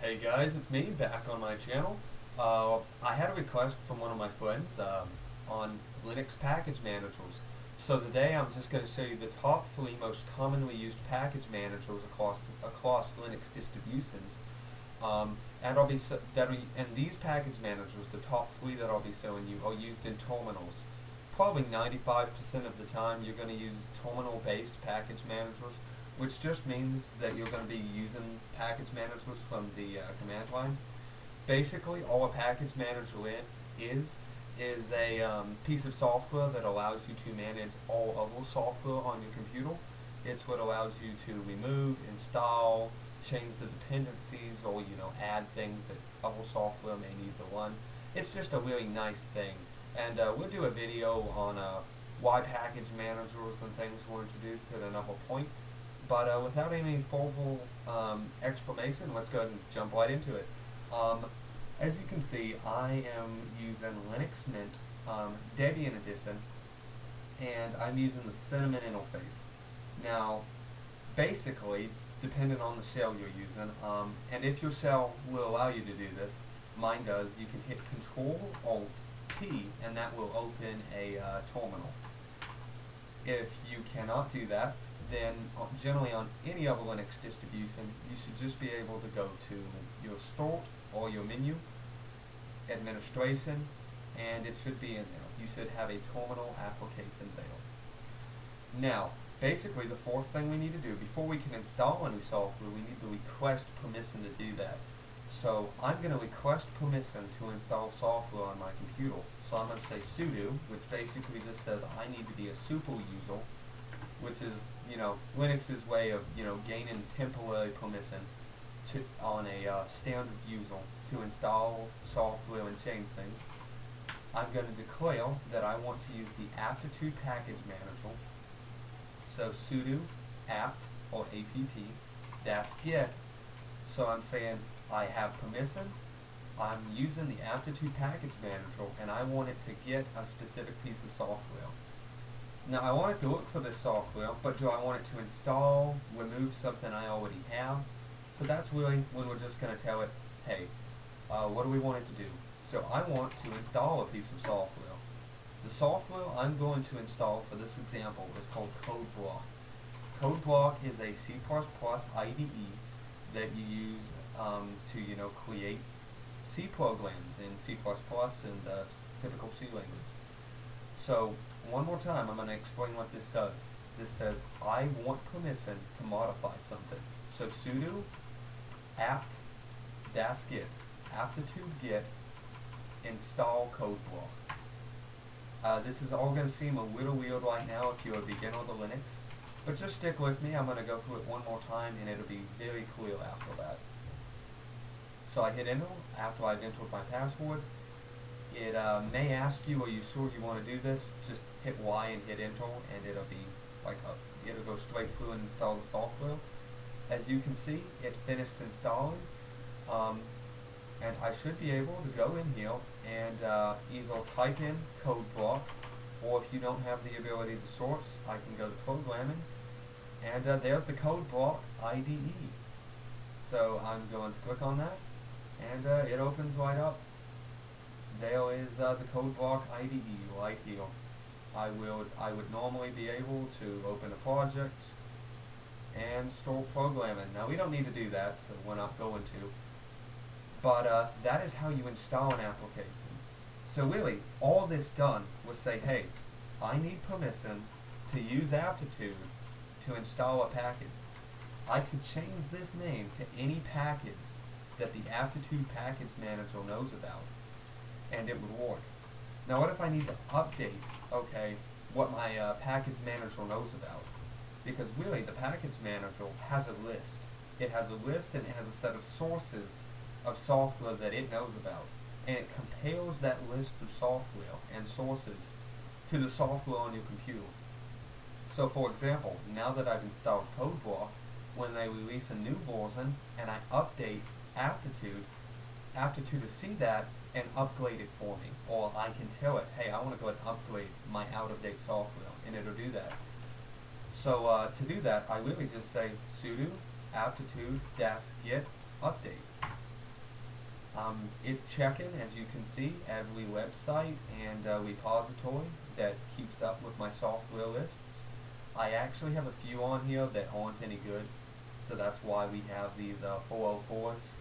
Hey guys, it's me back on my channel. I had a request from one of my friends on Linux package managers. So today I'm just going to show you the top 3 most commonly used package managers across Linux distributions. And these package managers, the top 3 that I'll be showing you, are used in terminals. Probably 95% of the time you're going to use terminal-based package managers, which just means that you're going to be using package managers from the command line. Basically, all a package manager is a piece of software that allows you to manage all other software on your computer. It's what allows you to remove, install, change the dependencies, or add things that other software may need to run. It's just a really nice thing, and we'll do a video on why package managers and things were introduced at another point. But without any formal explanation, let's go ahead and jump right into it. As you can see, I am using Linux Mint Debian Edition, and I'm using the Cinnamon interface. Now, basically, depending on the shell you're using, and if your shell will allow you to do this, mine does, you can hit Control-Alt-T, and that will open a terminal. If you cannot do that, then generally on any other Linux distribution, you should just be able to go to your Start or your menu, Administration, and it should be in there. You should have a terminal application there. Now, basically the first thing we need to do, before we can install any software, we need to request permission to do that. So I'm going to request permission to install software on my computer. So I'm going to say sudo, which basically just says I need to be a super user, which is, Linux's way of, gaining temporary permission on a standard user to install software and change things. I'm going to declare that I want to use the Aptitude package manager. So sudo apt or apt-get. So I'm saying I have permission. I'm using the Aptitude package manager, and I want it to get a specific piece of software. Now I want it to look for this software, but do I want it to install, remove something I already have? So that's really when we're just going to tell it, hey, what do we want it to do? So I want to install a piece of software. The software I'm going to install for this example is called CodeBlock. CodeBlock is a C++ IDE that you use to create C programs in C++ and typical C language. So one more time, I'm going to explain what this does. This says I want permission to modify something. So sudo apt-get, aptitude-get, install CodeBlock. This is all going to seem a little weird right now if you're a beginner to Linux, but just stick with me. I'm going to go through it one more time and it'll be very clear after that. So I hit enter after I've entered my password. It may ask you, are you sure you want to do this? Just hit Y and hit enter, and it'll be like it'll go straight through and install the software. As you can see, it finished installing, and I should be able to go in here and either type in CodeBlock, or if you don't have the ability to source, I can go to programming, and there's the CodeBlock IDE. So I'm going to click on that, and it opens right up. There is the CodeBlock IDE right here. I would normally be able to open a project and start programming. Now we don't need to do that, so we're not going to. But that is how you install an application. So really, all this done was say, hey, I need permission to use Aptitude to install a package. I could change this name to any package that the Aptitude package manager knows about, and it would work. Now what if I need to update, what my package manager knows about? Because really the package manager has a list. It has a list and it has a set of sources of software that it knows about. And it compares that list of software and sources to the software on your computer. So for example, now that I've installed CodeBlock, when they release a new version and I update Aptitude to see that and upgrade it for me. Or I can tell it, hey, I want to go ahead and upgrade my out-of-date software, and it'll do that. So to do that, I really just say sudo aptitude-get update. It's checking, as you can see, every website and repository that keeps up with my software lists. I actually have a few on here that aren't any good, so that's why we have these 404s,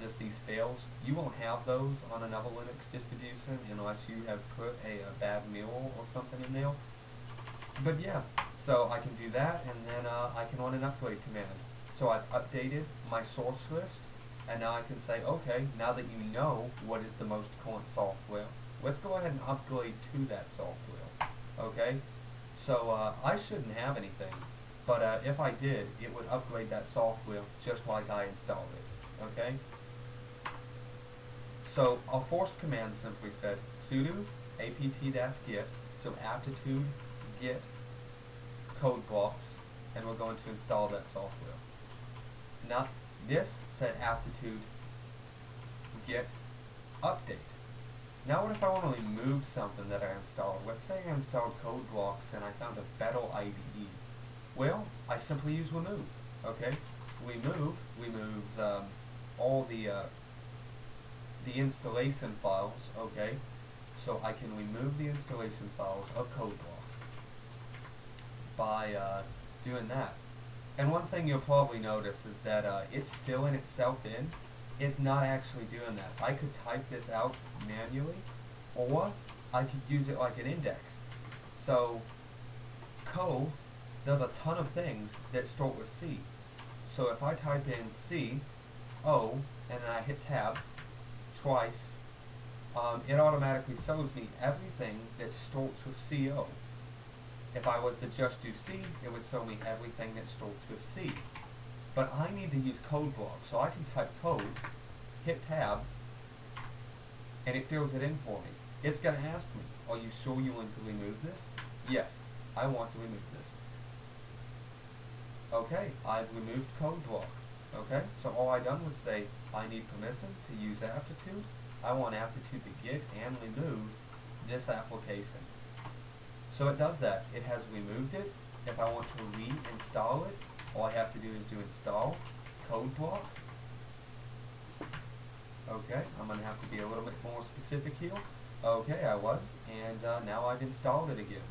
just these fails. You won't have those on another Linux distribution unless you have put a bad mural or something in there. But yeah, so I can do that, and then I can run an upgrade command. So I've updated my source list, and now I can say, okay, now that you know what is the most current software, let's go ahead and upgrade to that software. Okay? So I shouldn't have anything, but if I did, it would upgrade that software just like I installed it. Okay? So our forced command simply said sudo apt-get, so aptitude get code blocks, and we're going to install that software. Now this said aptitude get update. Now what if I want to remove something that I installed? Let's say I installed code blocks and I found a better IDE. Well, I simply use remove. Okay, remove removes all the installation files. Okay, so I can remove the installation files of code block by doing that. And one thing you'll probably notice is that it's filling itself in. It's not actually doing that. I could type this out manually, or I could use it like an index. So co does a ton of things that start with C. So if I type in C, O, and then I hit tab twice, it automatically shows me everything that starts with CO. If I was to just do C, it would show me everything that starts with C. But I need to use code block, so I can type code, hit tab, and it fills it in for me. It's going to ask me, are you sure you want to remove this? Yes, I want to remove this. Okay, I've removed code block. Okay, so all I done was say, I need permission to use Aptitude. I want Aptitude to get and remove this application. So it does that. It has removed it. If I want to reinstall it, all I have to do is do install code block. Okay, I'm going to have to be a little bit more specific here. Okay, I was, and now I've installed it again.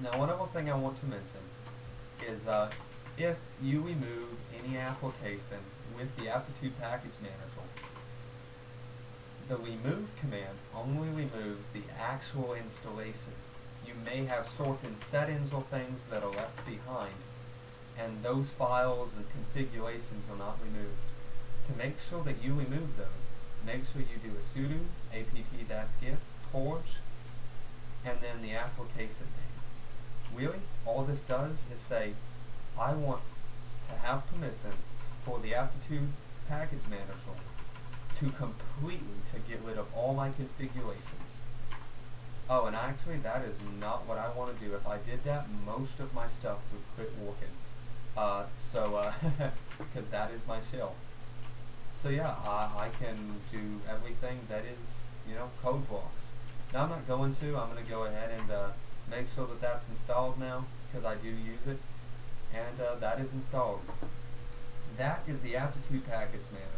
Now one other thing I want to mention is if you remove any application with the Aptitude Package Manager, the remove command only removes the actual installation. You may have certain settings or things that are left behind, and those files and configurations are not removed. To make sure that you remove those, make sure you do a sudo apt-get purge and then the application name. Really, all this does is say, I want to have permission for the Aptitude Package Manager to completely get rid of all my configurations. Oh, and actually, that is not what I want to do. If I did that, most of my stuff would quit working. Because that is my shell. So yeah, I can do everything that is, code blocks. Now I'm not going to. I'm going to go ahead and make sure that that's installed now, because I do use it. And that is installed. That is the Aptitude Package Manager.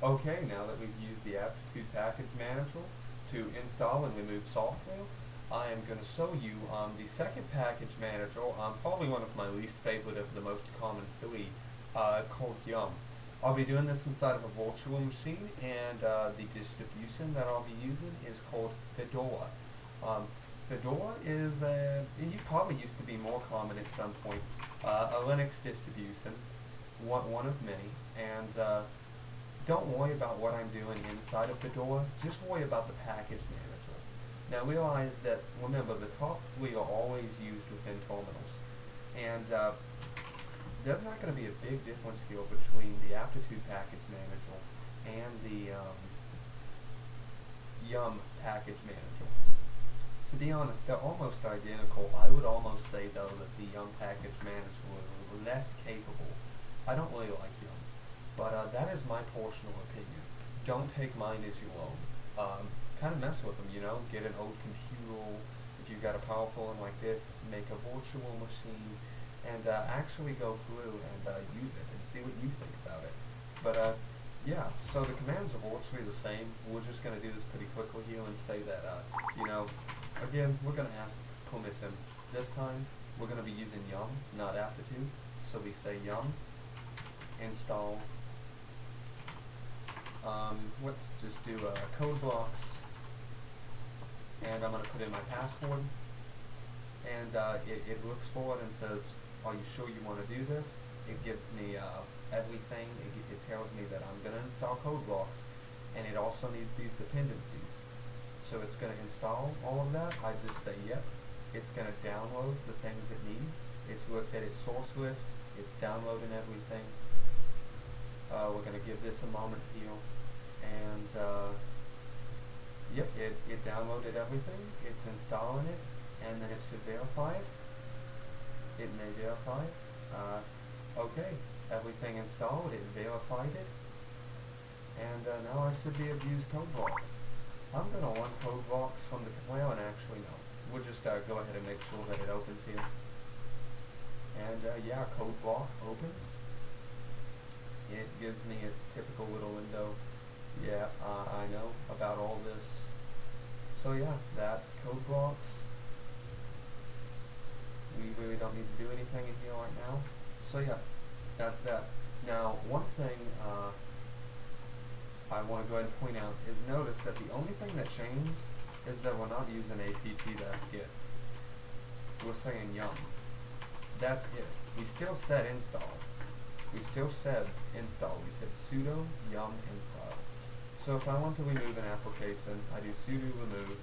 Okay, now that we've used the Aptitude Package Manager to install and remove software, I am going to show you the second package manager, probably one of my least favorite of the most common three, called Yum. I'll be doing this inside of a virtual machine, and the distribution that I'll be using is called Fedora. Fedora is, it probably used to be more common at some point, a Linux distribution, one of many, and don't worry about what I'm doing inside of Fedora, just worry about the package manager. Now realize that, remember, the top three are always used within terminals, and there's not going to be a big difference here between the Aptitude Package Manager and the Yum Package Manager. To be honest, they're almost identical. I would almost say, though, that the Yum Package Manager is less capable. I don't really like Yum, but that is my personal opinion. Don't take mine as your own. Kind of mess with them, get an old computer. If you've got a powerful one like this, make a virtual machine, and actually go through and use it and see what you think about it. But yeah, so the commands are virtually the same. We're just going to do this pretty quickly here and say that, again, we're going to ask permission. This time, we're going to be using yum, not aptitude. So we say yum install. Let's just do code blocks, and I'm going to put in my password, and it looks for it and says, are you sure you want to do this? It gives me everything. It tells me that I'm going to install code blocks, and it also needs these dependencies. So it's going to install all of that. I just say yep. It's going to download the things it needs. It's looked at its source list. It's downloading everything. We're going to give this a moment here, and yep, it downloaded everything. It's installing it, and then it should verify it. It may verify it. Okay, everything installed, it verified it, and now I should be able to use code blocks. I'm going to run code blocks from the, well, and actually no, we'll just go ahead and make sure that it opens here. And yeah, code block opens. It gives me its typical little window. Yeah, I know about all this. So yeah, that's code blocks. We really don't need to do anything in here right now. So yeah, that's that. Now, one thing I want to go ahead and point out is notice that the only thing that changed is that we're not using apt-get. We're saying yum. That's it. We still said install. We still said install. We said sudo yum install. So if I want to remove an application, I do sudo remove,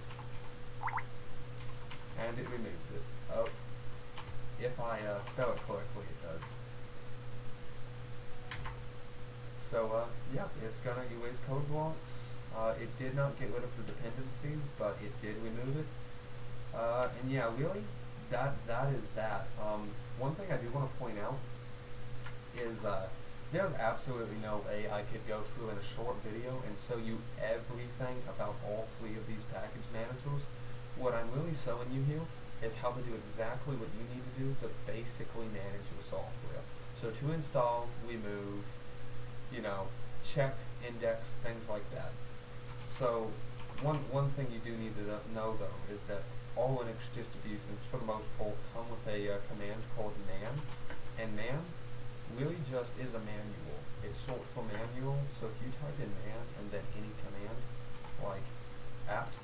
and it removes it. Oh, if I spell it correctly, it does. So yeah, it's gonna erase code blocks. It did not get rid of the dependencies, but it did remove it. And yeah, really, that is that. One thing I do want to point out is there's absolutely no way I could go through in a short video and show you everything about all three of these package managers. What I'm really showing you here is how to do exactly what you need to do to basically manage your software. So to install, remove, check, index, things like that. So one thing you do need to know though is that all Linux distributions, for the most part, come with a command called man, and man really just is a manual. It's short for manual, so if you type in man and then any command, like apt,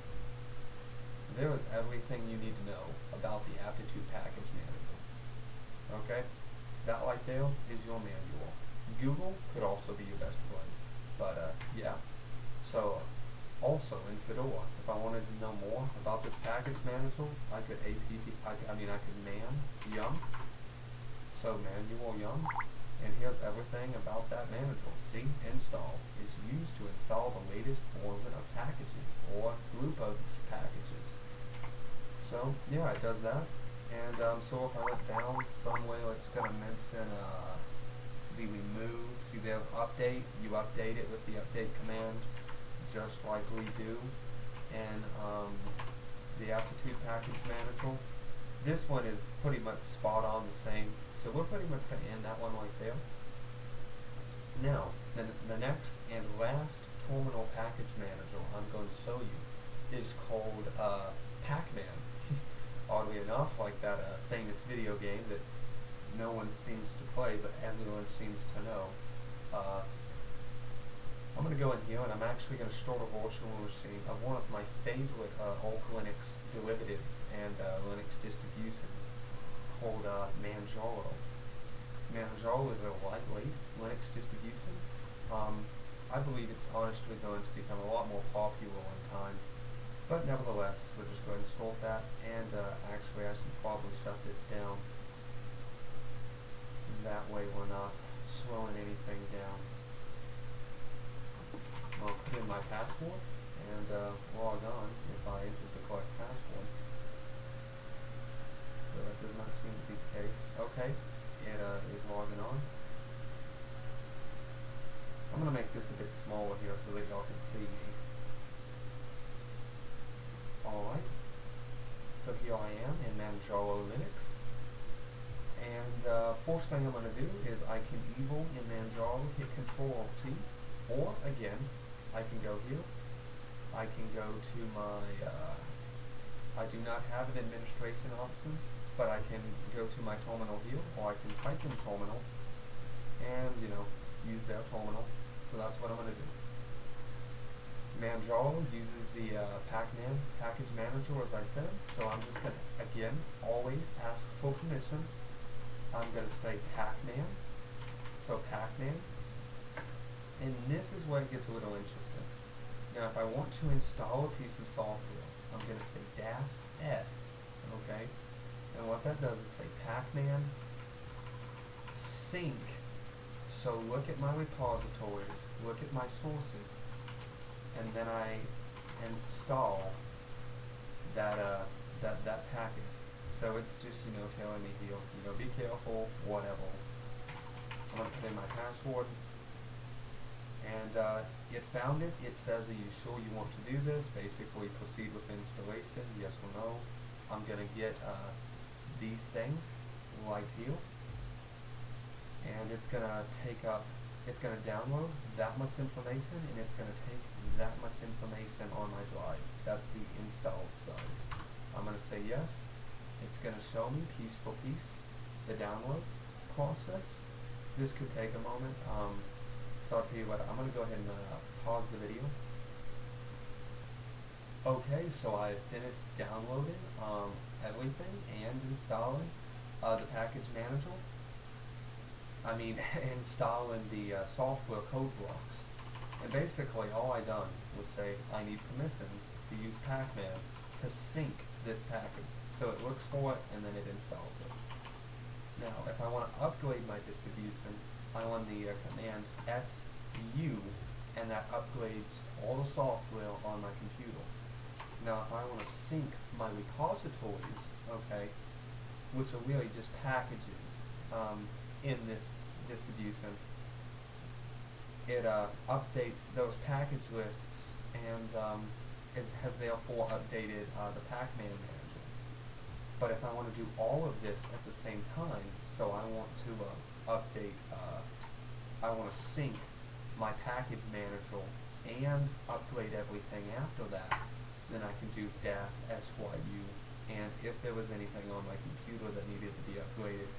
there is everything you need to know about the Aptitude package manager. Okay? That right there is your manual. Google could also be your best friend. But yeah. So also in Fedora, if I wanted to know more about this package manager, I could man yum. So manual yum. And here's everything about that manager. See, install is used to install the latest version of packages or group of packages. So yeah, it does that. And so if I look down somewhere, it's going to mention the remove. See, there's update. You update it with the update command, just like we do. And the Aptitude package manager. This one is pretty much spot on the same. So we're pretty much going to end that one right there. Now, the next and last terminal package manager I'm going to show you is called Pacman. Oddly enough, like that famous video game that no one seems to play, but everyone seems to know. I'm going to go in here and I'm actually going to start a virtual machine of one of my favorite alt Linux derivatives and Linux distributions, called Manjaro. Manjaro is a lightweight Linux distribution. I believe it's honestly going to become a lot more popular in time, but nevertheless, we're just going to install that, and actually I should probably shut this down. That way we're not slowing anything down. I'll put in my password and log on if I enter the correct password. So that does not seem to be the case. Okay, it is logging on. I'm going to make this a bit smaller here so that y'all can see me. Alright, so here I am in Manjaro Linux. And first thing I'm going to do is I can evil in Manjaro, hit Control-Alt-T, Or again, I can go here. I can go to my, I do not have an administration option, but I can go to my terminal here, or I can type in terminal and, use their terminal. So that's what I'm going to do. Manjaro uses the Pacman package manager, as I said, so I'm just going to, again, always ask for permission. I'm going to say Pacman, so Pacman, and this is where it gets a little interesting. Now, if I want to install a piece of software, I'm going to say -s, okay, and what that does is say Pacman sync, so look at my repositories, look at my sources, and then I install that package. So it's just, telling me here, be careful, whatever. I'm going to put in my password, and it found it. It says, are you sure you want to do this? Basically, proceed with installation, yes or no. I'm going to get these things right here, and it's going to it's going to download that much information, and it's going to take that much information on my drive. That's the installed size. I'm going to say yes. It's going to show me piece for piece the download process. This could take a moment. So I'll tell you what, I'm going to go ahead and pause the video. Okay, so I finished downloading everything and installing the package manager. Installing the software code blocks. And basically all I done was say I need permissions to use Pacman to sync this package. So it looks for it and then it installs it. Now if I want to upgrade my distribution, I run the command SU, and that upgrades all the software on my computer. Now if I want to sync my repositories, okay, which are really just packages in this distribution, it updates those package lists, and it has therefore updated the Pacman manager. But if I want to do all of this at the same time, so I want to update, I want to sync my package manager and upgrade everything after that, then I can do -SYU, and if there was anything on my computer that needed to be upgraded,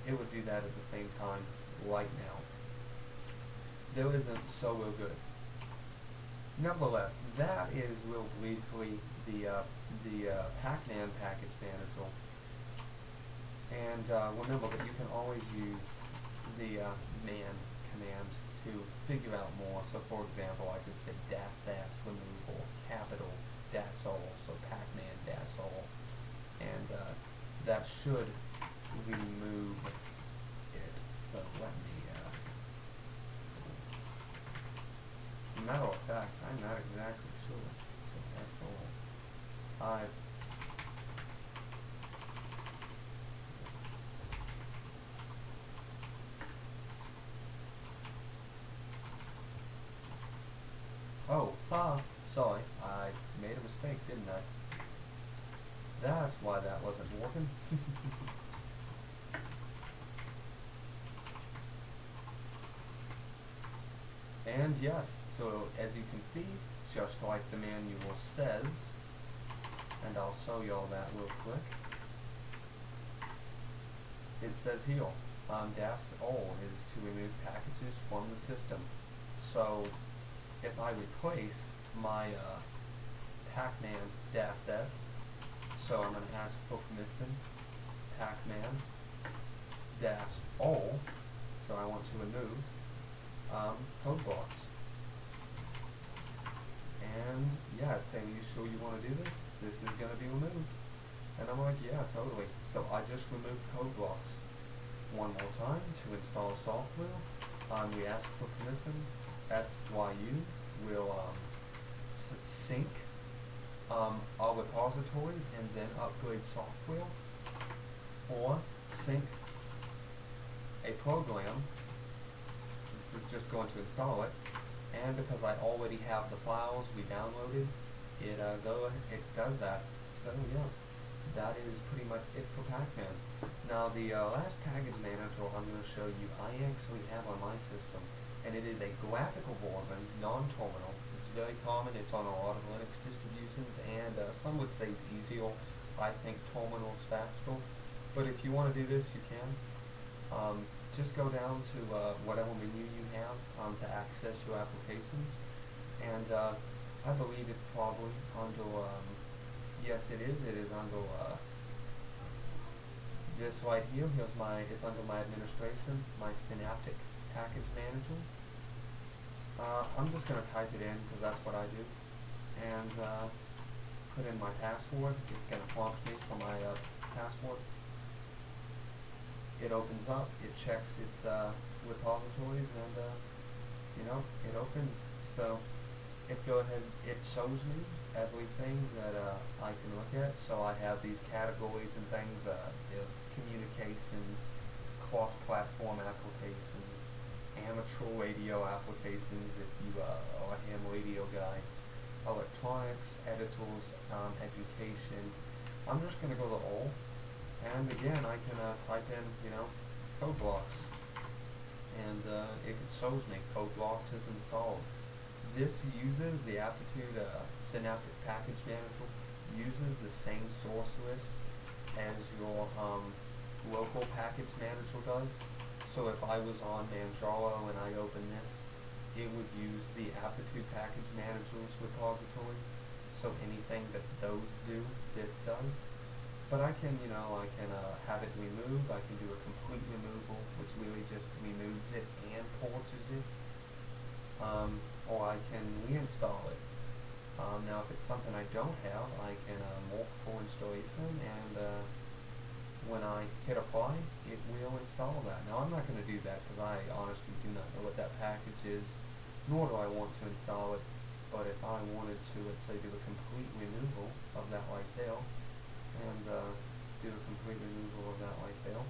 it would do that at the same time right now. There isn't so real good. Nevertheless, that is real briefly the Pacman package manager. And remember that you can always use the man command to figure out more. So for example, I could say --remove or capital -all, so Pacman -all, and that should remove it. So let me, as a matter of fact, I'm not exactly sure. So -all. Sorry, I made a mistake, didn't I? That's why that wasn't working. And yes, so as you can see, just like the manual says, and I'll show y'all that real quick, it says here, -all is to remove packages from the system. So if I replace my Pacman -s, so I'm going to ask for permission, Pacman -all, so I want to remove code blocks. And yeah, it's saying, you sure you want to do this? This is going to be removed. And I'm like, yeah, totally. So I just removed code blocks. One more time, to install software, we ask for permission, SYU will sync our repositories and then upgrade software, or sync a program. This is just going to install it, and because I already have the files we downloaded, it does that. So yeah, that is pretty much it for Pacman. Now the last package manager I'm going to show you, I actually have on my system, and it is a graphical version, non-terminal. It's very common. It's on a lot of Linux distributions, and some would say it's easier. I think terminal is faster, but if you want to do this, you can. Just go down to whatever menu you have to access your applications, and I believe it's probably under, yes it is under this right here. It's under my administration, my Synaptic Package Manager. I'm just going to type it in because that's what I do, and put in my password. It's going to prompt me for my password. It opens up, it checks its repositories, and it opens. So it shows me everything that I can look at. So I have these categories and things. There's communications, cross-platform applications, amateur radio applications if you are a ham radio guy, electronics, editors, education. I'm just going to go to all. And again, I can type in, code blocks, and it shows me code blocks is installed. This uses the Aptitude Synaptic Package Manager, uses the same source list as your local package manager does. So if I was on Manjaro and I open this, it would use the Aptitude Package Manager's repositories. So anything that those do, this does. But I can, have it removed. I can do a complete removal, which really just removes it and ports it. Or I can reinstall it. Now, if it's something I don't have, I can mark for installation, and when I hit apply, it will install that. Now, I'm not going to do that because I honestly do not know what that package is, nor do I want to install it. But if I wanted to, let's say, do a complete removal of that right there, and do a complete removal of that right there,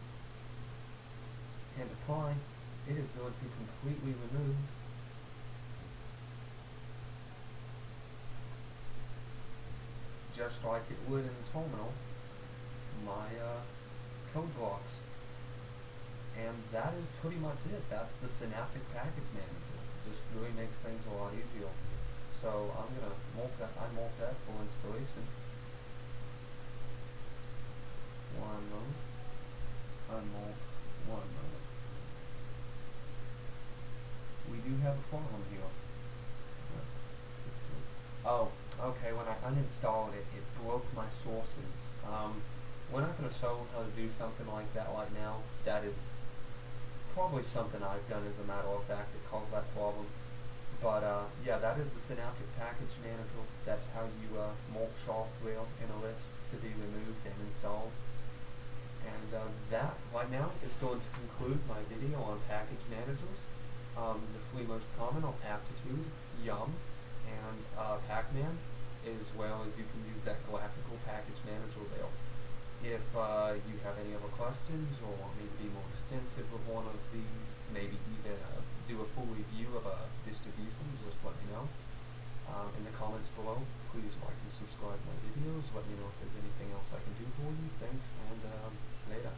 and apply, it is going to completely remove just like it would in the terminal my code blocks. And that is pretty much it. That's the Synaptic Package Manager. It just really makes things a lot easier. So I'm going to mark that for installation. One moment. Unmark. One moment. We do have a problem here. Oh, okay. When I uninstalled it, it broke my sources. We're not going to show how to do something like that right now. That is probably something I've done as a matter of fact that caused that problem. But yeah, that is the Synaptic Package Manager. That's how you mark software in a list to be removed and installed. And that, right now, is going to conclude my video on package managers. The three most common are Aptitude, Yum, and Pacman, as well as you can use that graphical package manager there. If you have any other questions or want me to be more extensive with one of these, maybe even do a full review of a distribution, just let me know. In the comments below, please like and subscribe to my videos. Let me know if there's anything else I can do for you. Thanks, and later.